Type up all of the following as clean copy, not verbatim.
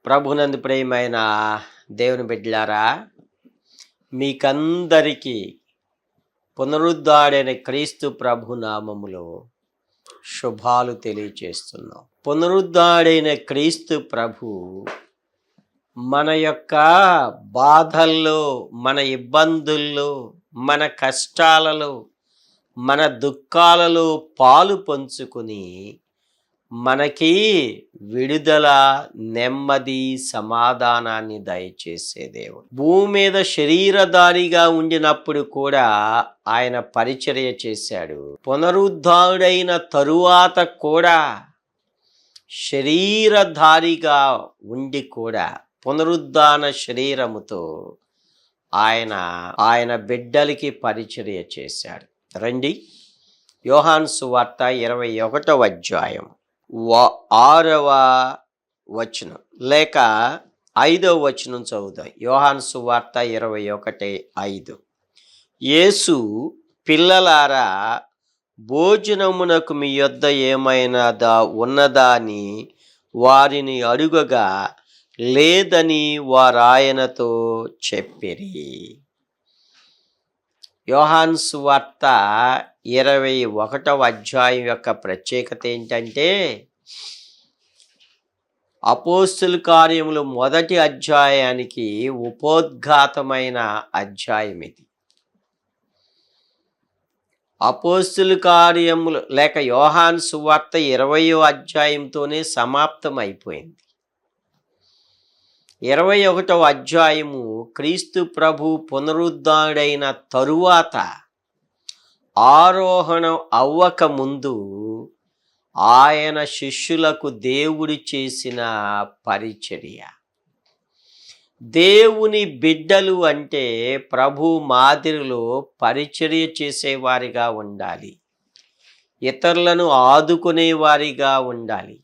ప్రభునందు ప్రియమైన దేవుని బిడ్డలారా, మీకందరికీ పునరుద్ధాడైన క్రీస్తు ప్రభు నామములో శుభాలు తెలియచేస్తున్నాం. పునరుద్ధాడైన క్రీస్తు ప్రభు మన యొక్క బాధల్లో, మన ఇబ్బందుల్లో, మన కష్టాలలో, మన దుఃఖాలలో పాలు పంచుకుని మనకి విడుదల, నెమ్మది, సమాధానాన్ని దయచేసే దేవుడు. భూమి మీద శరీరధారిగా ఉండినప్పుడు కూడా ఆయన పరిచర్య చేశాడు. పునరుద్ధారుడైన తరువాత కూడా శరీరధారిగా ఉండి కూడా పునరుద్ధాన శరీరముతో ఆయన బిడ్డలకి పరిచర్య చేశాడు. రండి, యోహాను సువార్త 21వ అధ్యాయం 6వ వచనం లేక 5వ వచనం చదువుదాం. యోహాను సువార్త 21:5. యేసు, పిల్లలారా, భోజనమునకు మీ యొద్ద ఏమైనా ఉన్నదా అని వారిని అడుగగా లేదని వారాయనతో చెప్పిరి. యోహాను సువార్త 21వ అధ్యాయం యొక్క ప్రత్యేకత ఏంటంటే, అపోస్తుల కార్యములు మొదటి అధ్యాయానికి ఉపోద్ఘాతమైన అధ్యాయం ఇది. అపోస్తుల కార్యములు లేక యోహాను సువార్త 20వ అధ్యాయంతోనే సమాప్తం అయిపోయింది. 21వ అధ్యాయము క్రీస్తు ప్రభు పునరుద్ధారుడైన తరువాత ఆరోహణం అవ్వక ముందు ఆయన శిష్యులకు దేవుడు చేసిన పరిచర్య. దేవుని బిడ్డలు అంటే ప్రభు మాదిరిలో పరిచర్య చేసేవారిగా ఉండాలి, ఇతరులను ఆదుకునేవారిగా ఉండాలి,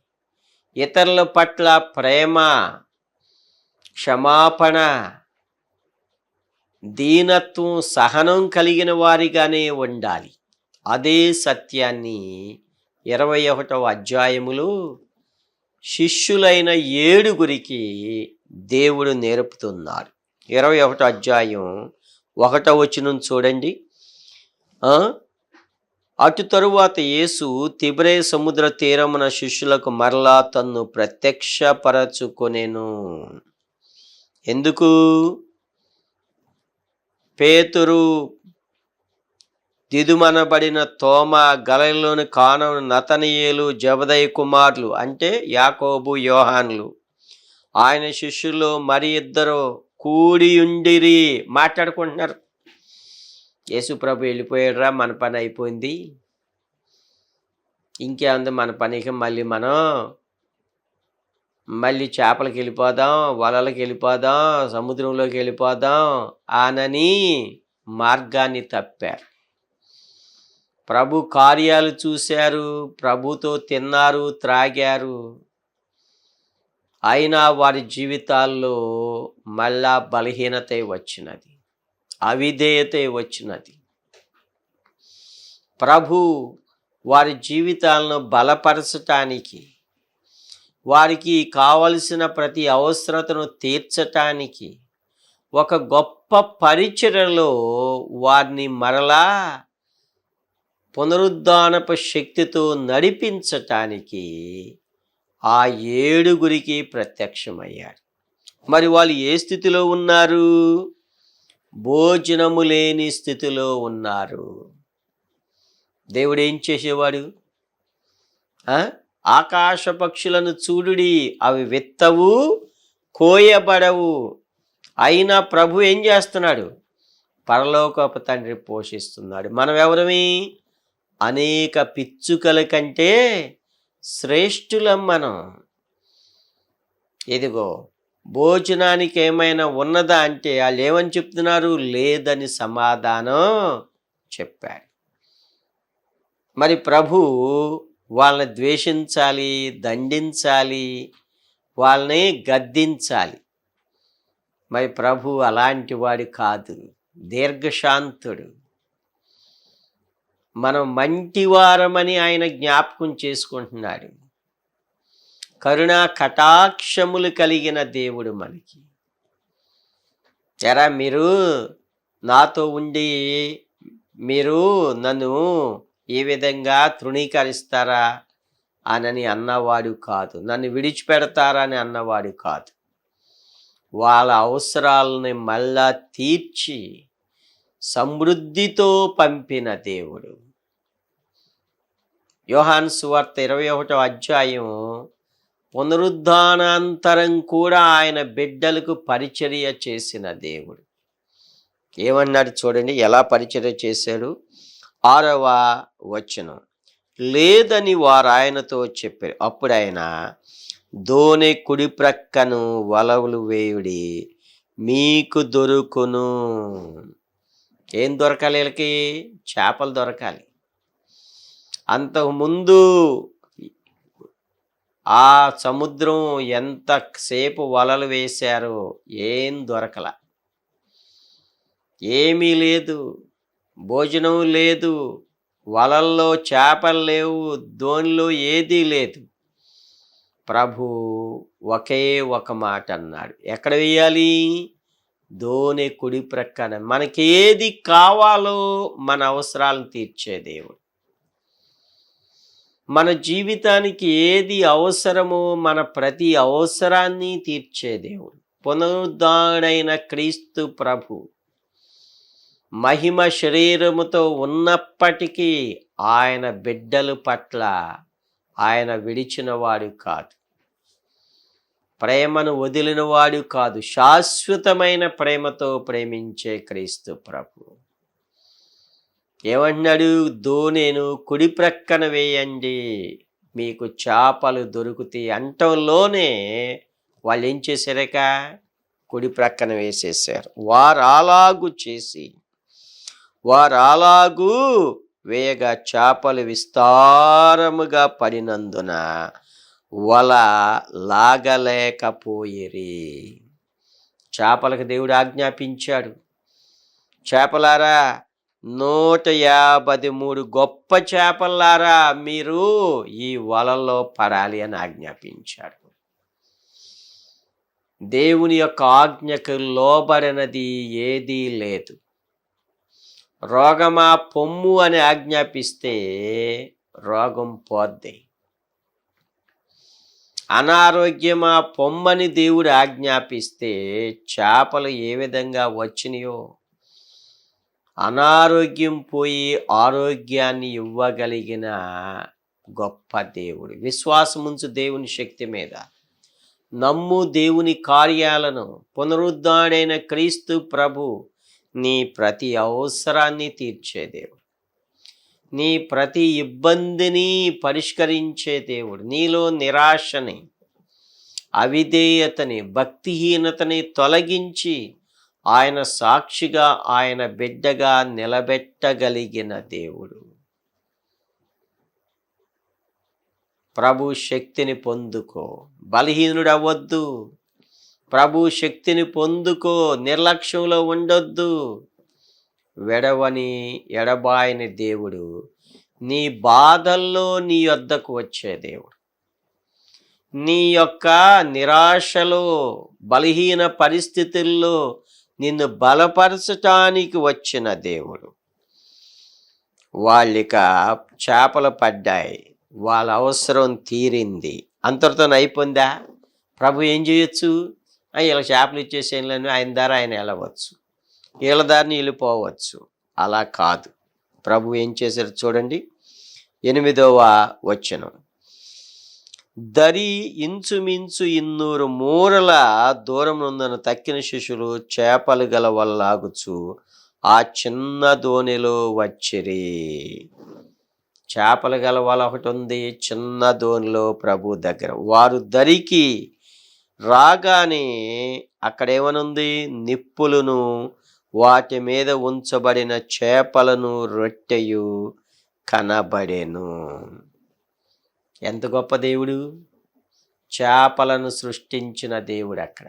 ఇతరుల పట్ల ప్రేమ, క్షమాపణ, దీనత్వం, సహనం కలిగిన వారిగానే ఉండాలి. అదే సత్యాన్ని 21వ అధ్యాయములో శిష్యులైన 7గురికి దేవుడు నేర్పుతున్నారు. 21వ అధ్యాయం 1వ వచనం చూడండి. అటు తరువాత యేసు తిబెరే సముద్ర తీరమున శిష్యులకు మరలా తన్ను ప్రత్యక్షపరచుకొనెను. ఎందుకు? పేతురు, దిదుమనబడిన తోమ, గలిలయలోని కానాను నతనయేలు, జెబెదయి కుమారులు అంటే యాకోబు, యోహానులు, ఆయన శిష్యులు మరి ఇద్దరు కూడియుండిరి. మాట్లాడుకుంటున్నారు. యేసు ప్రభు వెళ్ళిపోయాడురా, మన పని అయిపోయింది, ఇంకేముంది మన పనికి, మళ్ళీ చేపలకి వెళ్ళిపోదాం, వలలకి వెళ్ళిపోదాం, సముద్రంలోకి వెళ్ళిపోదాం అనని మార్గాన్ని తప్పారు. ప్రభు కార్యాలు చూశారు, ప్రభుతో తిన్నారు, త్రాగారు. అయినా వారి జీవితాల్లో మళ్ళా బలహీనత వచ్చినది, అవిధేయత వచ్చినది. ప్రభు వారి జీవితాలను బలపరచటానికి, వారికి కావలసిన ప్రతి అవసరతను తీర్చటానికి, ఒక గొప్ప పరిచర్యలో వారిని మరలా పునరుద్ధానపు శక్తితో నడిపించటానికి ఆ 7గురికి ప్రత్యక్షమయ్యారు. మరి వాళ్ళు ఏ స్థితిలో ఉన్నారు? భోజనము లేని స్థితిలో ఉన్నారు. దేవుడు ఏం చేసేవాడు? ఆకాశ పక్షులను చూడుడి, అవి విత్తవు, కోయబడవు, అయినా ప్రభు ఏం చేస్తున్నాడు? పరలోకపు తండ్రి పోషిస్తున్నాడు. మనం ఎవరమి? అనేక పిచ్చుకల కంటే శ్రేష్ఠులం మనం. ఇదిగో భోజనానికి ఏమైనా ఉన్నదా అంటే వాళ్ళు ఏమని చెప్తున్నారు? లేదని సమాధానం చెప్పాడు. మరి ప్రభు వాళ్ళని ద్వేషించాలి, దండించాలి, వాళ్ళని గద్దించాలి. మరి ప్రభు అలాంటి వాడు కాదు, దీర్ఘశాంతుడు. మనం మంటివారమని ఆయన జ్ఞాపకం చేసుకుంటున్నాడు. కరుణా కటాక్షములు కలిగిన దేవుడు మనకి. ఎరా మీరు నాతో ఉండి మీరు నన్ను ఈ విధంగా తృణీకరిస్తారా అని అన్నవాడు కాదు. నన్ను విడిచిపెడతారా అని అన్నవాడు కాదు. వాళ్ళ అవసరాలని మళ్ళా తీర్చి సమృద్ధితో పంపిన దేవుడు. యోహాను సువార్త 21వ అధ్యాయం పునరుద్ధానాంతరం కూడా ఆయన బిడ్డలకు పరిచర్య చేసిన దేవుడు. ఏమన్నాడు చూడండి, ఎలా పరిచర్య చేశాడు. 6వ వచనం, లేదని వారు ఆయనతో చెప్పారు. అప్పుడు ఆయన, దోణి కుడి ప్రక్కను వలలు వేయుడి, మీకు దొరుకును. ఏం దొరకాలి వీళ్ళకి? చేపలు దొరకాలి. అంతకుముందు ఆ సముద్రం ఎంతసేపు వలలు వేశారో ఏం దొరకల, ఏమీ లేదు, భోజనం లేదు, వలల్లో చేపలు లేవు, దోణిలో ఏదీ లేదు. ప్రభు ఒకే ఒక మాట అన్నాడు, ఎక్కడ వేయాలి? దోణి కుడి ప్రక్కన. మనకి ఏది కావాలో మన అవసరాలను తీర్చే దేవుడు. మన జీవితానికి ఏది అవసరమో మన ప్రతి అవసరాన్ని తీర్చే దేవుడు. పునరుద్ధరణైన క్రీస్తు ప్రభు మహిమ శరీరముతో ఉన్నప్పటికీ ఆయన బిడ్డల పట్ల ఆయన విడిచినవాడు కాదు, ప్రేమను వదిలినవాడు కాదు. శాశ్వతమైన ప్రేమతో ప్రేమించే క్రీస్తు ప్రభు ఏమన్నాడు? దోణెను కుడి ప్రక్కన వేయండి, మీకు చేపలు దొరుకుతాయి అంటంలోనే వాళ్ళు ఏం చేశారక? కుడి ప్రక్కన వేసేసారు. వారు అలాగూ వేయగా చేపలు విస్తారముగా పడినందున వల లాగలేకపోయిరి. చేపలకు దేవుడు ఆజ్ఞాపించాడు, చేపలారా 153 గొప్ప చేపలారా మీరు ఈ వలలో పడాలి అని ఆజ్ఞాపించాడు. దేవుని యొక్క ఆజ్ఞకు లోబడినది ఏదీ లేదు. రోగమా పొమ్ము అని ఆజ్ఞాపిస్తే రోగం పోద్ది. అనారోగ్యమా పొమ్మని దేవుడు ఆజ్ఞాపిస్తే చేపలు ఏ విధంగా వచ్చినాయో అనారోగ్యం పోయి ఆరోగ్యాన్ని ఇవ్వగలిగిన గొప్ప దేవుడు. విశ్వాసముంచు దేవుని శక్తి మీద, నమ్ము దేవుని కార్యాలను. పునరుద్ధరణైన క్రీస్తు ప్రభు నీ ప్రతి అవసరాన్ని తీర్చే దేవుడు, నీ ప్రతి ఇబ్బందిని పరిష్కరించే దేవుడు. నీలో నిరాశని, అవిధేయతని, భక్తిహీనతని తొలగించి ఆయన సాక్షిగా, ఆయన బిడ్డగా నిలబెట్టగలిగిన దేవుడు. ప్రభు శక్తిని పొందుకో, బలహీనుడు అవ్వద్దు. ప్రభు శక్తిని పొందుకో, నిర్లక్ష్యంలో ఉండొద్దు. ఎడబాయని దేవుడు నీ బాధల్లో నీ వద్దకు వచ్చే దేవుడు. నీ యొక్క నిరాశలో, బలహీన పరిస్థితుల్లో నిన్ను బలపరచటానికి వచ్చిన దేవుడు. వాళ్ళిక చేపలు పడ్డాయి, వాళ్ళ అవసరం తీరింది, అంతటితో అయిపోయిందా? ప్రభు ఏం చేయొచ్చు? ఇలా చేపలు ఇచ్చేసేయాలని ఆయన దారి ఆయన వెళ్ళవచ్చు, వీళ్ళ దారిని వెళ్ళిపోవచ్చు. అలా కాదు. ప్రభు ఏం చేశారు చూడండి, 8వ వచనం, దరి ఇంచుమించు 200 మూరల దూరం నుండి తక్కిన శిష్యులు చేపలు గల వల్లాగుచు ఆ చిన్న దోణిలో వచ్చిరి. చేపలు గల వల ఒకటి ఉంది, చిన్న దోణిలో ప్రభు దగ్గర. వారు దరికి రాగానే అక్కడేమనుంది? నిప్పులను, వాటి మీద ఉంచబడిన చేపలను, రొట్టెయు కనబడెను. ఎంత గొప్ప దేవుడు! చేపలను సృష్టించిన దేవుడు అక్కడ,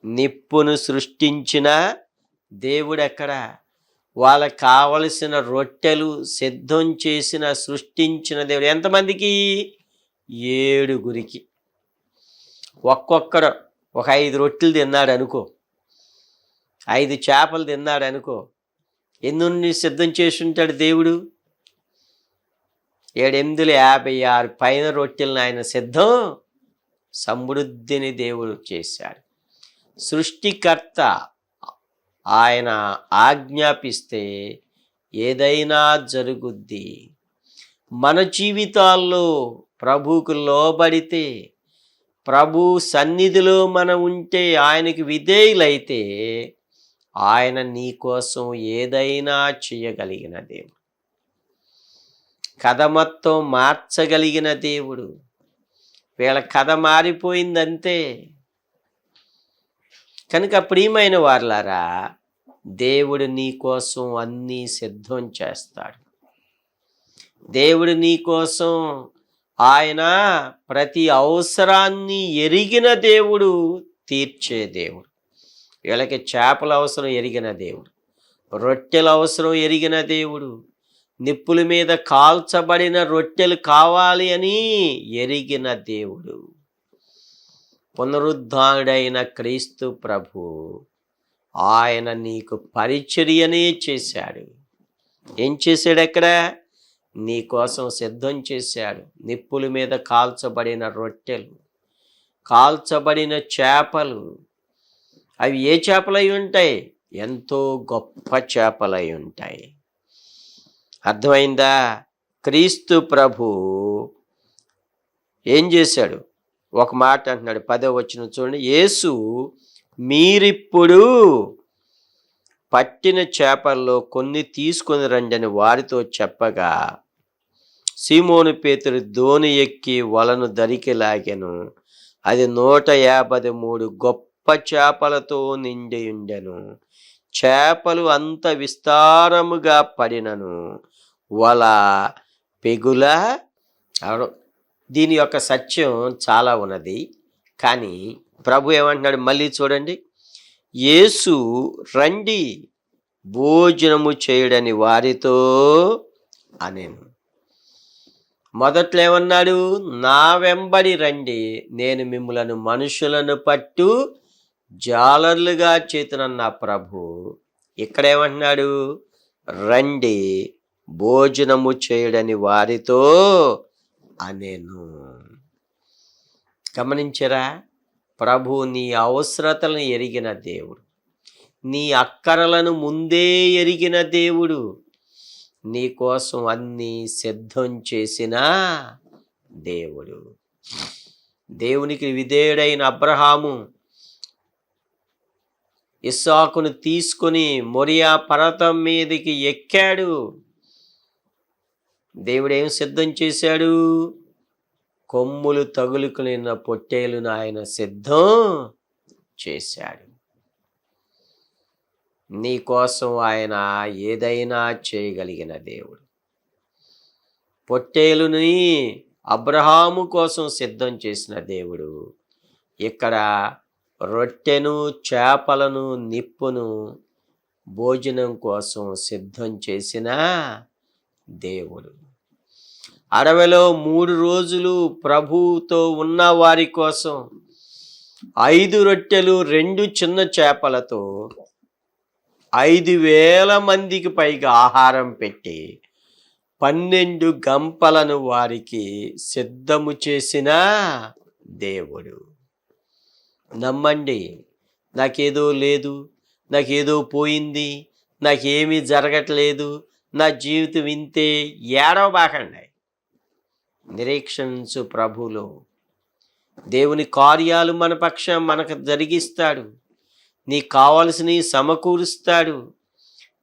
నిప్పును సృష్టించిన దేవుడు అక్కడ, వాళ్ళకి కావలసిన రొట్టెలు సిద్ధం చేసిన సృష్టించిన దేవుడు. ఎంతమందికి? 7గురికి. ఒక్కొక్కడు ఒక 5 రొట్టెలు తిన్నాడు అనుకో, 5 చేపలు తిన్నాడు అనుకో, ఎన్ని సిద్ధం చేసి ఉంటాడు దేవుడు? 7 8 56 పైన రొట్టెలను ఆయన సిద్ధం సమృద్ధిని దేవుడు చేశాడు. సృష్టికర్త ఆయన ఆజ్ఞాపిస్తే ఏదైనా జరుగుద్ది. మన జీవితాల్లో ప్రభువుకు లోబడితే, ప్రభు సన్నిధిలో మనం ఉంటే, ఆయనకి విధేయులైతే ఆయన నీ కోసం ఏదైనా చేయగలిగిన దేవుడు, కథ మొత్తం మార్చగలిగిన దేవుడు. వీళ్ళ కథ మారిపోయిందంతే. కనుక ప్రియమైన వారలారా, దేవుడు నీ కోసం అన్నీ సిద్ధం చేస్తాడు. దేవుడు నీ కోసం ఆయన ప్రతి అవసరాన్ని ఎరిగిన దేవుడు, తీర్చే దేవుడు. వీళ్ళకి చేపల అవసరం ఎరిగిన దేవుడు, రొట్టెల అవసరం ఎరిగిన దేవుడు, నిప్పుల మీద కాల్చబడిన రొట్టెలు కావాలి అని ఎరిగిన దేవుడు. పునరుద్ధానుడైన క్రీస్తు ప్రభు ఆయన నీకు పరిచర్యనే చేశాడు. ఏం చేశాడు? ఎక్కడ? నీ కోసం సిద్ధం చేశాడు. నిప్పుల మీద కాల్చబడిన రొట్టెలు, కాల్చబడిన చేపలు. అవి ఏ చేపలై ఉంటాయి? ఎంతో గొప్ప చేపలై ఉంటాయి. అర్థమైందా? క్రీస్తు ప్రభు ఏం చేశాడు? ఒక మాట అంటున్నాడు, 10వ వచనం చూడండి. యేసు మీరిప్పుడు పట్టిన చేపల్లో కొన్ని తీసుకొని రండి అని వారితో చెప్పగా, సీమోను పేతురు దోణి ఎక్కి వలను దరికి లాగెను. అది 153 గొప్ప చేపలతో నిండి ఉండెను. చేపలు అంత విస్తారముగా పడినను వల పెగుల. దీని యొక్క సత్యం చాలా ఉన్నది. కానీ ప్రభు ఏమంటున్నాడు? మళ్ళీ చూడండి. యేసు రండి భోజనము చేయడని వారితో అనెను. మొదట్లో ఏమన్నాడు? నా వెంబడి రండి, నేను మిమ్ములను మనుషులను పట్టు జాలర్లుగా చేతునన్న ప్రభు ఇక్కడేమంటున్నాడు? రండి భోజనము చేయడని వారితో అనెను. గమనించరా? ప్రభు నీ అవసరతలను ఎరిగిన దేవుడు, నీ అక్కరలను ముందే ఎరిగిన దేవుడు, నీ కోసం అన్నీ సిద్ధం చేసిన దేవుడు. దేవునికి విధేయుడైన అబ్రహాము ఇస్సాకును తీసుకొని మొరియా పర్వతం మీదకి ఎక్కాడు. దేవుడు ఏం సిద్ధం చేశాడు? కొమ్ములు తగులుకున్న పొట్టేలును ఆయన సిద్ధం చేశాడు. నీ కోసం ఆయన ఏదైనా చేయగలిగిన దేవుడు. పొట్టేలుని అబ్రహాము కోసం సిద్ధం చేసిన దేవుడు ఇక్కడ రొట్టెను, చేపలను, నిప్పును భోజనం కోసం సిద్ధం చేసిన దేవుడు. అడవిలో 3 రోజులు ప్రభువుతో ఉన్న వారి కోసం 5 రొట్టెలు 2 చిన్న చేపలతో 5,000 మందికి పైగా ఆహారం పెట్టి 12 గంపలను వారికి సిద్ధము చేసిన దేవుడు. నమ్మండి. నాకేదో లేదు, నాకేదో పోయింది, నాకేమీ జరగట్లేదు, నా జీవితం ఇంతే ఏడవబాకండి. నిరీక్షించు ప్రభులో. దేవుని కార్యాలు మన పక్షం మనకు జరిగిస్తాడు. నీకు కావలసినవి సమకూరుస్తాడు.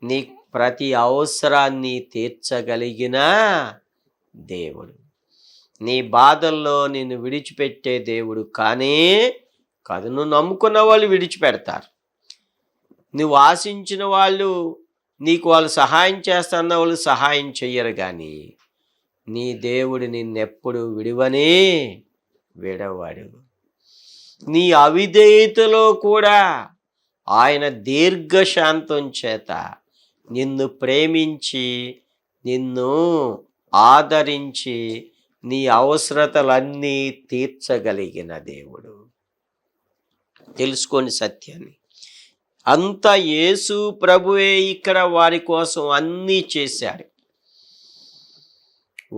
నీ ప్రతి అవసరాన్ని తీర్చగలిగిన దేవుడు. నీ బాధల్లో నిన్ను విడిచిపెట్టే దేవుడు కానే కాదు. నువ్వు నమ్ముకున్న వాళ్ళు విడిచిపెడతారు. నువ్వు ఆశించిన వాళ్ళు, నీకు వాళ్ళు సహాయం చేస్తున్న వాళ్ళు సహాయం చెయ్యరు. కానీ నీ దేవుడు నిన్నెప్పుడు విడువనే విడవాడు. నీ అవిధేయతలో కూడా ఆయన దీర్ఘశాంతం చేత నిన్ను ప్రేమించి, నిన్ను ఆదరించి, నీ అవసరతలన్నీ తీర్చగలిగిన దేవుడు. తెలుసుకోండి సత్యాన్ని. అంతా యేసు ప్రభువే ఇక్కడ వారి కోసం అన్నీ చేశాడు.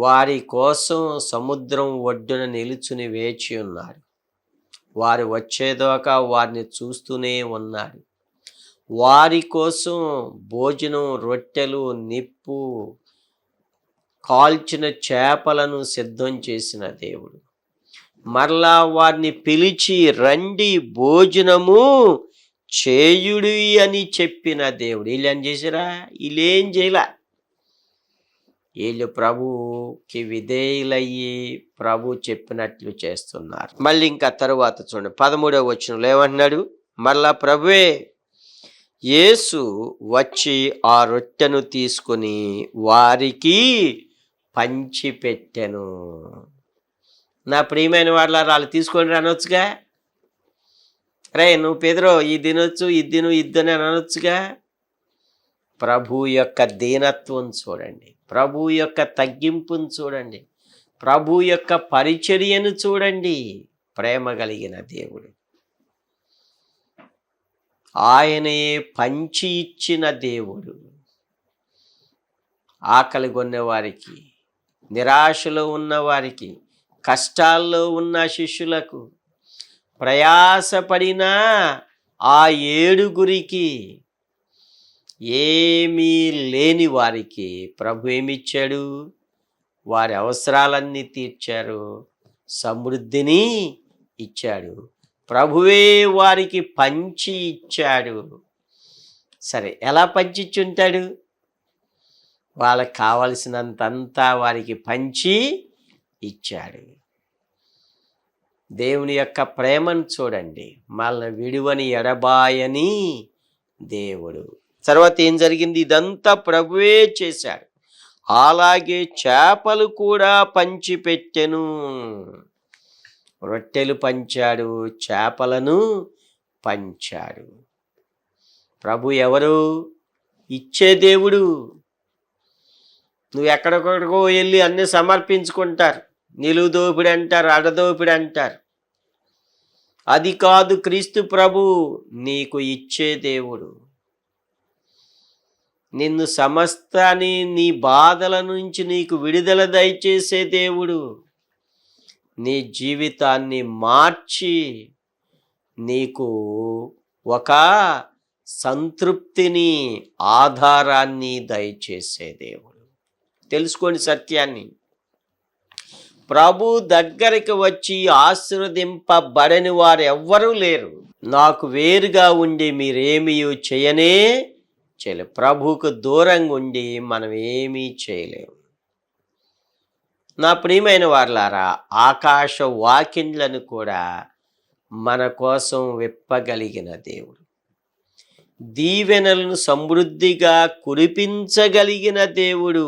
వారి కోసం సముద్రం ఒడ్డున నిలుచుని వేచి ఉన్నాడు. వారు వచ్చేదాకా వారిని చూస్తూనే ఉన్నాడు. వారి కోసం భోజనం, రొట్టెలు, నిప్పు, కాల్చిన చేపలను సిద్ధం చేసిన దేవుడు. మరలా వారిని పిలిచి రండి భోజనము చేయుడి అని చెప్పిన దేవుడు. వీళ్ళు ఏం చేసిరా? వీళ్ళేం చేయలే. వీళ్ళు ప్రభుకి విధేయులయ్యి ప్రభు చెప్పినట్లు చేస్తున్నారు. మళ్ళీ ఇంకా తరువాత చూడండి 13వ వచనంలో ఏమంటున్నాడు? మరలా ప్రభువే యేసు వచ్చి ఆ రొట్టెను తీసుకుని వారికి పంచిపెట్టెను. నా ప్రియమైన వాళ్ళు తీసుకొని అనొచ్చుగా. రే నువ్వు పెదరో ఈ తినొచ్చు, ఇది తిను, ఇద్దని అనొచ్చుగా. ప్రభు యొక్క దీనత్వం చూడండి, ప్రభు యొక్క తగ్గింపును చూడండి, ప్రభు యొక్క పరిచర్యను చూడండి. ప్రేమ కలిగిన దేవుడు, ఆయనే పంచి ఇచ్చిన దేవుడు. ఆకలి కొన్నవారికి, నిరాశలో ఉన్నవారికి, కష్టాల్లో ఉన్న శిష్యులకు, ప్రయాసపడిన ఆ 7గురికి, ఏమీ లేని వారికి ప్రభు ఏమిచ్చాడు? వారి అవసరాలన్నీ తీర్చారు, సమృద్ధిని ఇచ్చాడు. ప్రభువే వారికి పంచి ఇచ్చాడు. సరే, ఎలా పంచిచ్చుంటాడు? వాళ్ళకి కావలసినంతంతా వారికి పంచి ఇచ్చాడు. దేవుని యొక్క ప్రేమను చూడండి. మనల్ని విడువని ఎడబాయని దేవుడు. తర్వాత ఏం జరిగింది? ఇదంతా ప్రభువే చేశాడు. అలాగే చేపలు కూడా పంచిపెట్టెను. రొట్టెలు పంచాడు, చేపలను పంచాడు. ప్రభు ఎవరు? ఇచ్చే దేవుడు. నువ్వు ఎక్కడికో వెళ్ళి అన్నీ సమర్పించుకుంటారు, నిలువు దోపిడి అంటారు, అడదోపిడి అంటారు. అది కాదు క్రీస్తు ప్రభు. నీకు ఇచ్చే దేవుడు. నిన్ను సమస్తాన్ని, నీ బాధల నుంచి నీకు విడుదల దయచేసే దేవుడు. నీ జీవితాన్ని మార్చి నీకు ఒక సంతృప్తిని, ఆధారాన్ని దయచేసే దేవుడు. తెలుసుకోండి సత్యాన్ని. ప్రభు దగ్గరికి వచ్చి ఆశీర్వదింపబడని వారు ఎవ్వరూ లేరు. నాకు వేరుగా ఉండి మీరేమీ చేయనే చేయలేరు. ప్రభువుకు దూరంగా ఉండి మనం ఏమీ చేయలేము. నా ప్రియమైన వారలారా, ఆకాశ వాకిండ్లను కూడా మన కోసం విప్పగలిగిన దేవుడు, దీవెనలను సమృద్ధిగా కురిపించగలిగిన దేవుడు.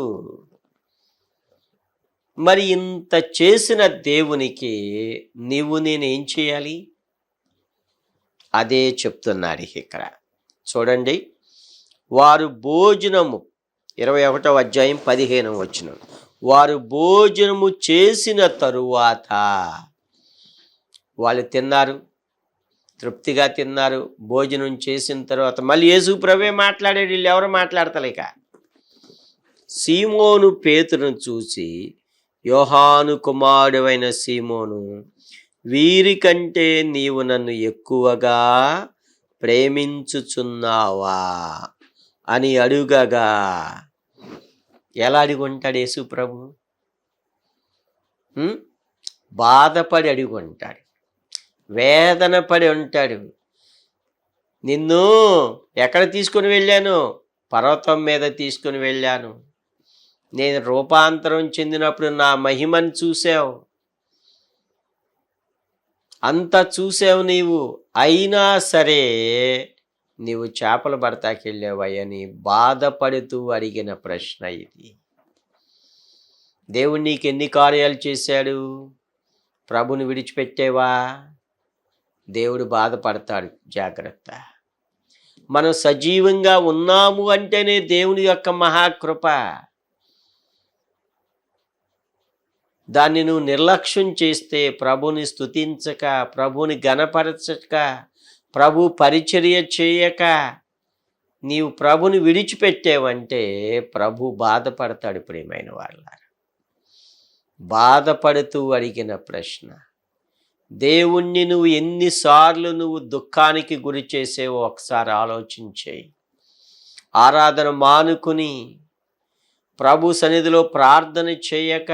మరి ఇంత చేసిన దేవునికి నీవు నేనేం చేయాలి? అదే చెప్తున్నాడు ఇక్కడ. చూడండి, వారు భోజనము 21వ అధ్యాయం 15వ వచనం. వారు భోజనము చేసిన తరువాత వాళ్ళు తిన్నారు, తృప్తిగా తిన్నారు. భోజనం చేసిన తర్వాత మళ్ళీ యేసు ప్రభువే మాట్లాడాడు. వీళ్ళు ఎవరు మాట్లాడతలేక సీమోను పేతురును చూసి, యోహాను కుమారుడైన సీమోను, వీరికంటే నీవు నన్ను ఎక్కువగా ప్రేమించుచున్నావా అని అడుగగా, ఎలా అడుగుంటాడు యేసు ప్రభు? బాధపడి అడుగుంటాడు, వేదన పడి ఉంటాడు. నిన్ను ఎక్కడ తీసుకుని వెళ్ళాను? పర్వతం మీద తీసుకుని వెళ్ళాను. నేను రూపాంతరం చెందినప్పుడు నా మహిమను చూసావు, అంతా చూసావు నీవు. అయినా సరే నీవు చేపల బడతాకి వెళ్ళావని బాధపడుతూ అడిగిన ప్రశ్న ఇది. దేవుడు నీకు ఎన్ని కార్యాలు చేశాడు? ప్రభుని విడిచిపెట్టేవా? దేవుడు బాధపడతాడు. జాగ్రత్త. మనం సజీవంగా ఉన్నాము అంటేనే దేవుని యొక్క మహాకృప. దాన్ని నువ్వు నిర్లక్ష్యం చేస్తే, ప్రభుని స్తుతించక, ప్రభుని ఘనపరచక, ప్రభు పరిచర్య చేయక నీవు ప్రభుని విడిచిపెట్టావంటే ప్రభు బాధపడతాడు. ప్రియమైన వాళ్ళారా, బాధపడుతూ అడిగిన ప్రశ్న, దేవుణ్ణి నువ్వు ఎన్నిసార్లు నువ్వు దుఃఖానికి గురి చేసేవో ఒకసారి ఆలోచించేయి. ఆరాధన మానుకుని ప్రభు సన్నిధిలో ప్రార్థన చేయక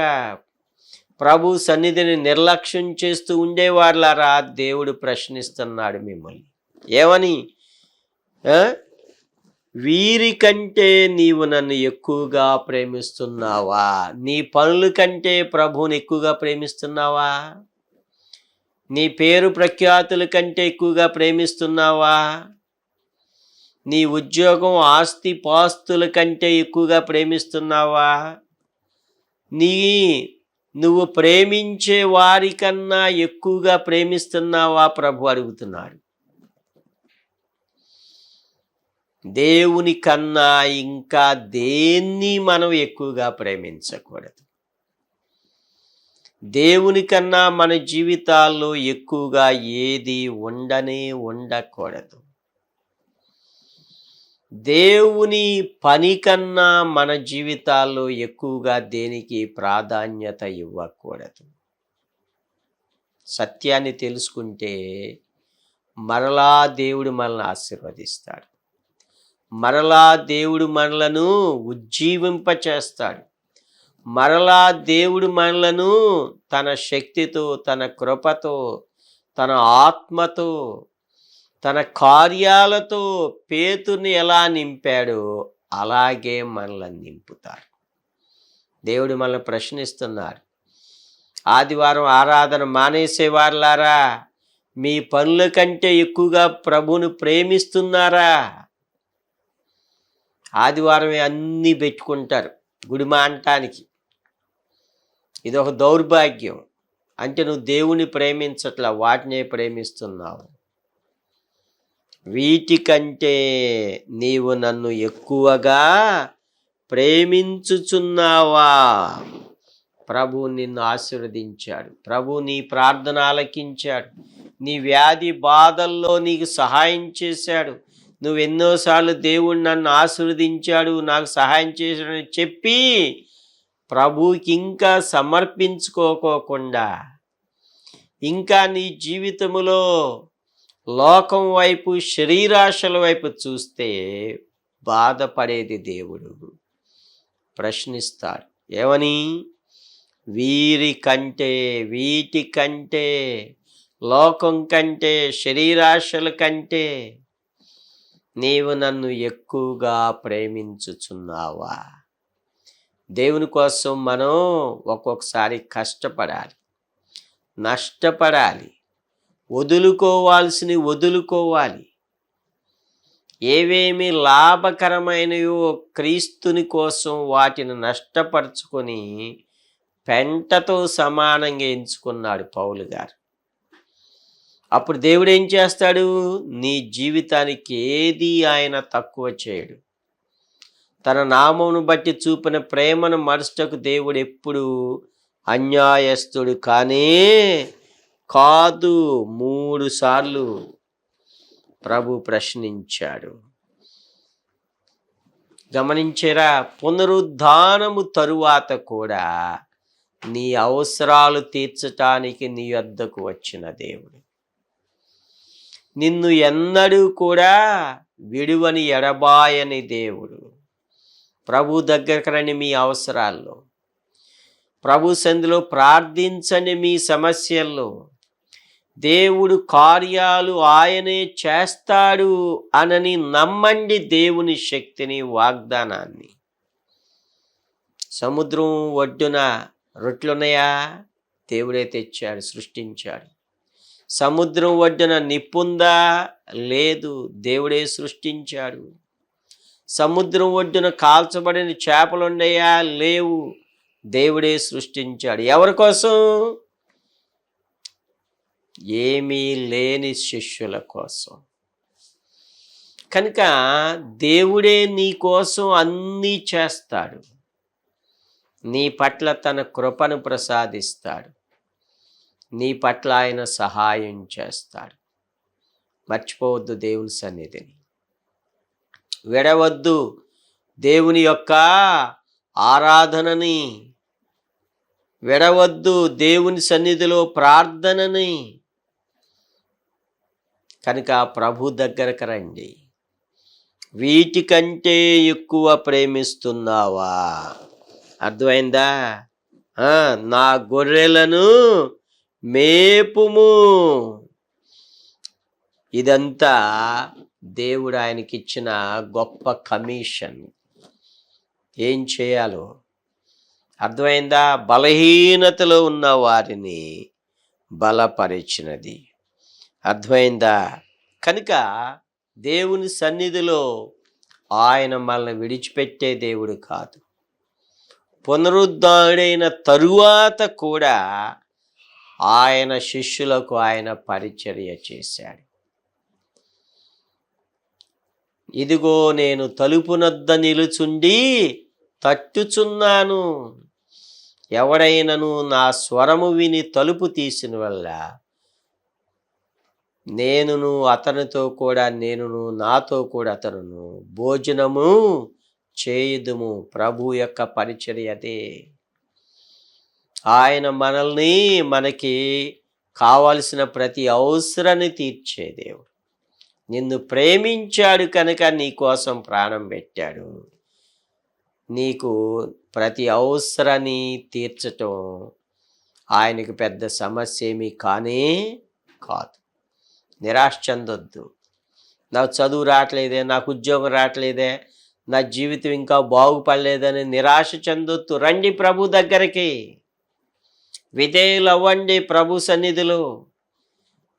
ప్రభు సన్నిధిని నిర్లక్ష్యం చేస్తూ ఉండేవాళ్ళారా, దేవుడు ప్రశ్నిస్తున్నాడు మిమ్మల్ని. ఏమని? వీరికంటే నీవు నన్ను ఎక్కువగా ప్రేమిస్తున్నావా? నీ పనుల కంటే ప్రభువుని ఎక్కువగా ప్రేమిస్తున్నావా? నీ పేరు ప్రఖ్యాతుల కంటే ఎక్కువగా ప్రేమిస్తున్నావా? నీ ఉద్యోగం, ఆస్తి పాస్తుల కంటే ఎక్కువగా ప్రేమిస్తున్నావా? నువ్వు ప్రేమించే వారికన్నా ఎక్కువగా ప్రేమిస్తున్నావా? ప్రభు అడుగుతున్నాడు. దేవుని కన్నా ఇంకా దేన్ని మనం ఎక్కువగా ప్రేమించకూడదు. దేవుని కన్నా మన జీవితాల్లో ఎక్కువగా ఏది ఉండకూడదు. దేవుని పని కన్నా మన జీవితాల్లో ఎక్కువగా దేనికి ప్రాధాన్యత ఇవ్వకూడదు. సత్యాన్ని తెలుసుకుంటే మరలా దేవుడు మనల్ని ఆశీర్వదిస్తాడు. మరలా దేవుడు మనలను ఉజ్జీవింపచేస్తాడు. మరలా దేవుడు మనలను తన శక్తితో, తన కృపతో, తన ఆత్మతో, తన కార్యాలతో పేతుర్ని ఎలా నింపాడో అలాగే మనల్ని నింపుతాడు. దేవుడు మనల్ని ప్రశ్నిస్తున్నాడు. ఆదివారం ఆరాధన మానేసేవారులారా, మీ పనుల కంటే ఎక్కువగా ప్రభువును ప్రేమిస్తున్నారా? ఆదివారమే అన్నీ పెట్టుకుంటారు గుడి మానటానికి. ఇదొక దౌర్భాగ్యం. అంటే నువ్వు దేవుని ప్రేమించట్లా, వాటినే ప్రేమిస్తున్నావు. వీటికంటే నీవు నన్ను ఎక్కువగా ప్రేమించుచున్నావా? ప్రభు నిన్ను ఆశీర్వదించాడు. ప్రభు నీ ప్రార్థన ఆలకించాడు. నీ వ్యాధి బాధల్లో నీకు సహాయం చేశాడు. నువ్వు ఎన్నోసార్లు దేవుడు నన్ను ఆశీర్వదించాడు, నాకు సహాయం చేశాడని చెప్పి ప్రభువుకి ఇంకా సమర్పించుకోకుండా ఇంకా నీ జీవితంలో లోకం వైపు, శరీరాశల వైపు చూస్తే బాధపడేది దేవుడు. ప్రశ్నిస్తాడు. ఏమని? వీటికంటే, లోకం కంటే, శరీరాశల కంటే నీవు నన్ను ఎక్కువగా ప్రేమించుచున్నావా? దేవుని కోసం మనం ఒక్కొక్కసారి కష్టపడాలి, నష్టపడాలి, వదులుకోవాలి. ఏవేమి లాభకరమైనయో క్రీస్తుని కోసం వాటిని నష్టపరుచుకొని పెంటతో సమానంగా ఎంచుకున్నాడు పౌలు గారు. అప్పుడు దేవుడు ఏం చేస్తాడు? నీ జీవితానికి ఏది ఆయన తక్కువ చేయడు. తన నామమును బట్టి చూపిన ప్రేమను మరుసటకు దేవుడు ఎప్పుడు అన్యాయస్తుడు కాదు. 3 సార్లు ప్రభు ప్రశ్నించాడు. గమనించారా? పునరుద్ధానము తరువాత కూడా నీ అవసరాలు తీర్చటానికి నీ వద్దకు వచ్చిన దేవుడు. నిన్ను ఎన్నడూ కూడా విడువని ఎడబాయని దేవుడు. ప్రభు దగ్గరకు రండి మీ అవసరాల్లో, ప్రభు సన్నిధిలో ప్రార్థించండి మీ సమస్యల్లో. దేవుడు కార్యాలు ఆయనే చేస్తాడు అనని నమ్మండి దేవుని శక్తిని, వాగ్దానాన్ని. సముద్రం ఒడ్డున రొట్టెలున్నాయా? దేవుడే తెచ్చాడు, సృష్టించాడు. సముద్రం ఒడ్డున నిప్పుందా? లేదు, దేవుడే సృష్టించాడు. సముద్రం ఒడ్డున కాల్చబడిన చేపలున్నాయా? లేవు, దేవుడే సృష్టించాడు. ఎవరి కోసం? ఏమీ లేని శిష్యుల కోసం. కనుక దేవుడే నీ కోసం అన్నీ చేస్తాడు. నీ పట్ల తన కృపను ప్రసాదిస్తాడు. నీ పట్ల ఆయన సహాయం చేస్తాడు. మర్చిపోవద్దు దేవుని సన్నిధిని, విడవద్దు దేవుని యొక్క ఆరాధనని, విడవద్దు దేవుని సన్నిధిలో ప్రార్థనని. కనుక ప్రభు దగ్గరకు రండి. వీటికంటే ఎక్కువ ప్రేమిస్తున్నావా? అర్థమైందా? నా గొర్రెలను మేపుము. ఇదంతా దేవుడు ఆయనకిచ్చిన గొప్ప కమిషన్. ఏం చేయాలో అర్థమైందా? బలహీనతలో ఉన్న వారిని బలపరిచినది. అర్థమైందా? కనుక దేవుని సన్నిధిలో ఆయన మనల్ని విడిచిపెట్టే దేవుడు కాదు. పునరుద్ధరణైన తరువాత కూడా ఆయన శిష్యులకు ఆయన పరిచర్య చేశాడు. ఇదిగో నేను తలుపునొద్ద నిలుచుండి తట్టుచున్నాను. ఎవడైనను నా స్వరము విని తలుపు తీసిన వల్ల నేనును అతనితో కూడా, నేనును నాతో కూడా అతనును భోజనము చేయుదుము. ప్రభు యొక్క పరిచర్య అదే. ఆయన మనకి కావలసిన ప్రతి అవసరాన్ని తీర్చే దేవుడు. నిన్ను ప్రేమించాడు కనుక నీ కోసం ప్రాణం పెట్టాడు. నీకు ప్రతి అవసరాన్ని తీర్చటం ఆయనకు పెద్ద సమస్య ఏమీ కానే కాదు. నిరాశ చెందొద్దు. నాకు చదువు రావట్లేదే, నాకు ఉద్యోగం రావట్లేదే, నా జీవితం ఇంకా బాగుపడలేదని నిరాశ చెందొద్దు. రండి ప్రభు దగ్గరికి, విధేయులు అవ్వండి. ప్రభు సన్నిధిలో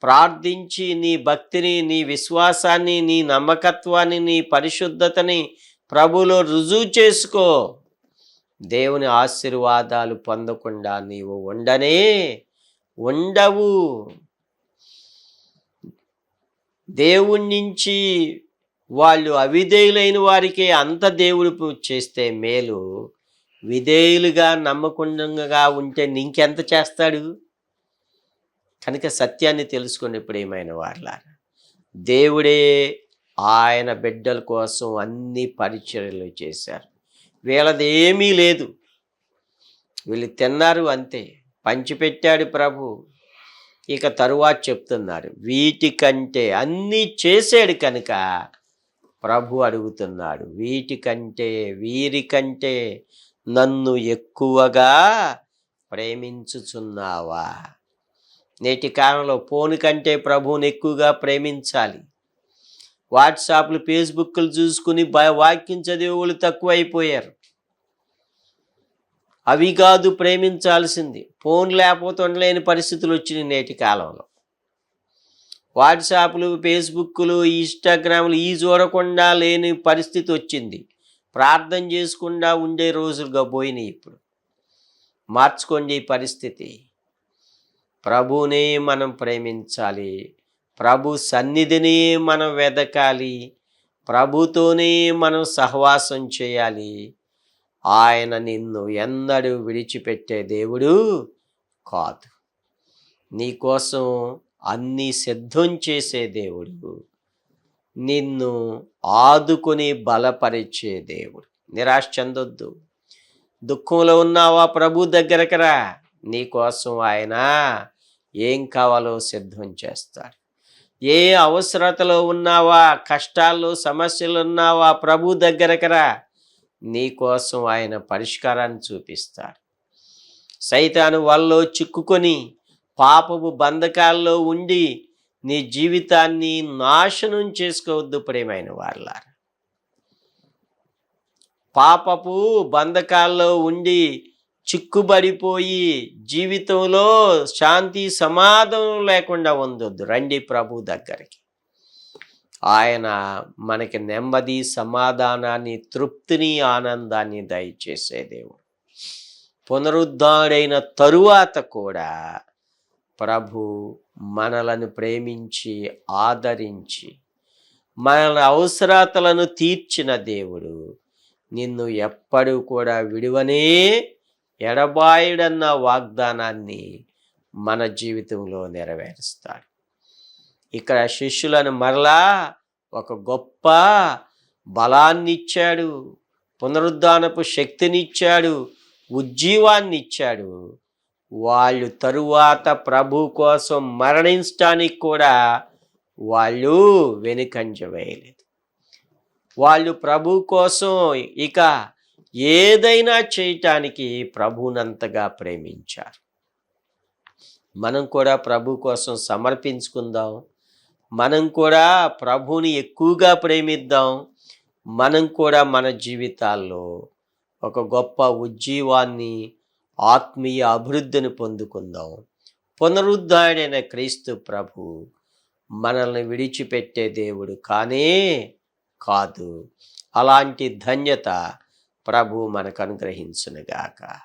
ప్రార్థించి నీ భక్తిని, నీ విశ్వాసాన్ని, నీ నమ్మకత్వాన్ని, నీ పరిశుద్ధతని ప్రభులో రుజువు చేసుకో. దేవుని ఆశీర్వాదాలు పొందకుండా నీవు ఉండవు. దేవుడి నుంచి వాళ్ళు అవిధేయులైన వారికే అంత దేవుడు చేస్తే మేలు. విధేయులుగా నమ్మకంగా ఉంటే నీకెంత చేస్తాడు? కనుక సత్యాన్ని తెలుసుకోండి ప్రియమైన వారలారా. దేవుడే ఆయన బిడ్డల కోసం అన్ని పరిచర్యలు చేశారు. వీళ్ళది ఏమీ లేదు, వీళ్ళు తిన్నారు అంతే. పంచిపెట్టాడు ప్రభు. ఇక తరువాత చెప్తున్నాడు, వీటికంటే అన్నీ చేశాడు కనుక ప్రభు అడుగుతున్నాడు, వీరికంటే నన్ను ఎక్కువగా ప్రేమించుచున్నావా? నేటి కాలంలో ఫోన్ కంటే ప్రభువుని ఎక్కువగా ప్రేమించాలి. వాట్సాప్లు, ఫేస్బుక్లు చూసుకుని వాక్యం చదివే వాళ్ళు తక్కువైపోయారు. అవి కాదు ప్రేమించాల్సింది. ఫోన్ లేకపోతే ఉండలేని పరిస్థితులు వచ్చినాయి నేటి కాలంలో. వాట్సాప్లు, ఫేస్బుక్లు, ఇన్స్టాగ్రామ్లు ఈ చూడకుండా లేని పరిస్థితి వచ్చింది. ప్రార్థన చేసుకుండా ఉండే రోజులుగా పోయినాయి. ఇప్పుడు మార్చుకోండి ఈ పరిస్థితి. ప్రభువునే మనం ప్రేమించాలి, ప్రభు సన్నిధిని మనం వెదకాలి, ప్రభుతోనే మనం సహవాసం చేయాలి. ఆయన నిన్ను ఎన్నడూ విడిచిపెట్టే దేవుడు కాదు. నీకోసం అన్నీ సిద్ధం చేసే దేవుడు, నిన్ను ఆదుకొని బలపరిచే దేవుడు. నిరాశ చెందొద్దు. దుఃఖంలో ఉన్నావా? ప్రభు దగ్గరకు రా. నీకోసం ఆయన ఏం కావాలో సిద్ధం చేస్తాడు. ఏ అవసరతలో ఉన్నావా, కష్టాల్లో, సమస్యలు ఉన్నావా? ప్రభు దగ్గరకు రా. నీకోసం ఆయన పరిష్కారాన్ని చూపిస్తాడు. సైతాను వల్లో చిక్కుకొని పాపపు బంధకాల్లో ఉండి నీ జీవితాన్ని నాశనం చేసుకోవద్దు ప్రియమైన వాళ్ళారా. పాపపు బంధకాల్లో ఉండి చిక్కుబడిపోయి జీవితంలో శాంతి సమాధానం లేకుండా ఉండొద్దు. రండి ప్రభు దగ్గరికి. ఆయన మనకి నెమ్మది, సమాధానాన్ని, తృప్తిని, ఆనందాన్ని దయచేసే దేవుడు. పునరుద్ధరణైన తరువాత కూడా ప్రభు మనలను ప్రేమించి ఆదరించి మన అవసరతలను తీర్చిన దేవుడు. నిన్ను ఎప్పుడూ కూడా విడువనే ఎడబాయుడన్న వాగ్దానాన్ని మన జీవితంలో నెరవేరుస్తాడు. ఇక్కడ శిష్యులను మరలా ఒక గొప్ప బలాన్నిచ్చాడు, పునరుద్ధానపు శక్తినిచ్చాడు, ఉజ్జీవాన్నిచ్చాడు. వాళ్ళు తరువాత ప్రభు కోసం మరణించడానికి కూడా వాళ్ళు వెనుకంజ వేయలేదు. వాళ్ళు ప్రభు కోసం ఇక ఏదైనా చేయటానికి ప్రభువునంతగా ప్రేమించారు. మనం కూడా ప్రభు కోసం సమర్పించుకుందాం. మనం కూడా ప్రభువుని ఎక్కువగా ప్రేమిద్దాం. మనం కూడా మన జీవితాల్లో ఒక గొప్ప ఉజ్జీవాన్ని, ఆత్మీయ అభివృద్ధిని పొందుకుందాం. పునరుద్ధారుడైన క్రీస్తు ప్రభు మనల్ని విడిచిపెట్టే దేవుడు కానే కాదు. అలాంటి ధన్యత ప్రభు మనకు అనుగ్రహించునుగాక.